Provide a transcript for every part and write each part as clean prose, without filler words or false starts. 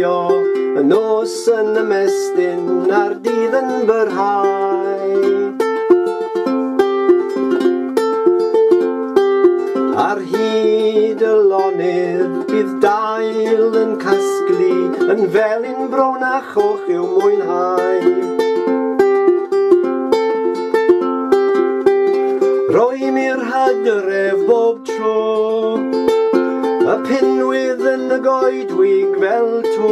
gweithio, y nos yn ymestyn a'r dydd yn byrhau. Ar hyd y lonydd bydd dail yn casglu, yn felyn brown a choch i'w mwynhau. Rwy'n i'r hydref bob tro, y pinwydd yn y goedwig fel to.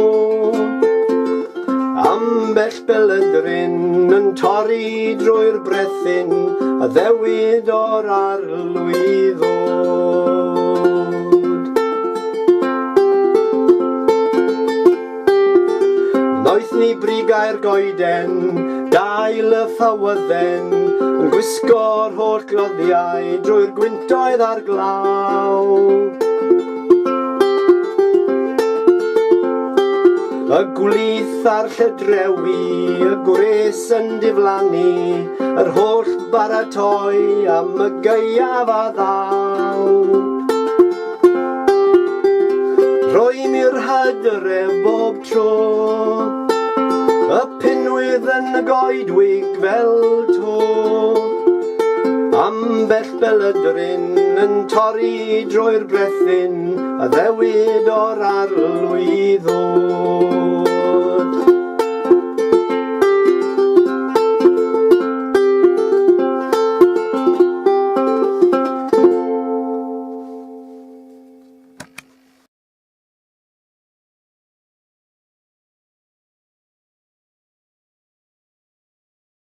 Ambell beledryn yn torri drwy'r brethyn, a ddewid o'r arlwyddod. Noeth ni brigau'r goeden, dail y ffawydden, yn gwisgo'r holl gloddiau drwy'r gwyntoedd ar glaw. Y gwlith a'r lledrewi, y gwres yn diflannu, yr holl baratoi am y gaiaf a ddaw. Rwy'n i'r hydref bob tro, y pinwydd yn y goedwig fel to. Ambell beledryn yn torri drwy'r brethyn, a ddewid o'r arlwyddod.